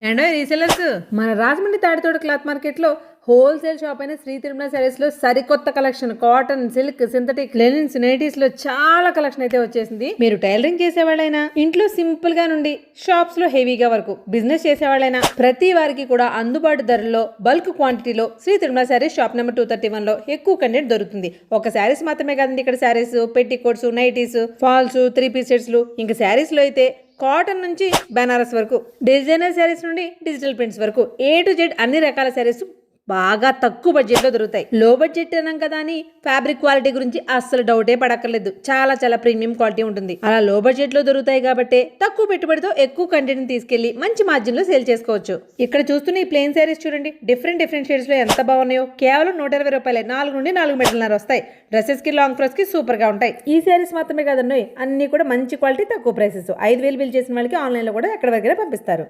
And resellers మన Rajahmundry Tadithota cloth మార్కెట్లో wholesale shop అయిన శ్రీ తిరుమల శారీస్ లో సరికొత్త collection cotton silk synthetic linens nighties లో చాలా కలెక్షన్ అయితే వచ్చేసింది. మీరు టైలరింగ్ చేసేవాళ్ళైనా ఇంట్లో సింపుల్ గా నుండి షాప్స్ లో హెవీగా వరకు బిజినెస్ చేసేవాళ్ళైనా ప్రతి వారికి కూడా అందుబాటు ధరల్లో బల్క్ క్వాంటిటీలో శ్రీ తిరుమల శారీస్ షాప్ నెంబర్ 231 లో ఎక్కువ కంటెంట్ దొరుకుతుంది. ఒక శారీస్ మాత్రమే కాదండి, ఇక్కడ saris, petticoats, nighties, falls, 3 piece sets, ఇంకా శారీస్ లో అయితే కాటన్ నుంచి బెనారస్ వరకు, డిజైనర్ శారీస్ నుండి డిజిటల్ ప్రింట్స్ వరకు A to Z అన్ని రకాల శారీస్ బాగా తక్కువ బడ్జెట్లో దొరుకుతాయి. లో బడ్జెట్ అన్నాం కదా అని ఫ్యాబ్రిక్ క్వాలిటీ గురించి అస్సలు డౌటే పడక్కర్లేదు. చాలా ప్రీమియం క్వాలిటీ ఉంటుంది. అలా లో బడ్జెట్లో దొరుకుతాయి కాబట్టి తక్కువ పెట్టుబడితో ఎక్కువ కంటెంట్ తీసుకెళ్లి మంచి మార్జిన్ లో సేల్ చేసుకోవచ్చు. ఇక్కడ చూస్తున్న ఈ ప్లెయిన్ శారీస్ చూడండి, డిఫరెంట్ షేడ్స్ లో ఎంత బాగున్నాయో. కేవలం 120 రూపాయలే, 4 నుండి 4 మీటర్లన్నర వస్తాయి. డ్రెస్సెస్ కి, లాంగ్ ఫ్రాక్స్ కి సూపర్ గా ఉంటాయి. ఈ శారీస్ మాత్రమే కాదండి, అన్ని కూడా మంచి క్వాలిటీ, తక్కువ ప్రైసెస్. 5,000 బిల్ చేసిన వాళ్ళకి ఆన్లైన్ లో కూడా ఎక్కడ వరకు పంపిస్తారు.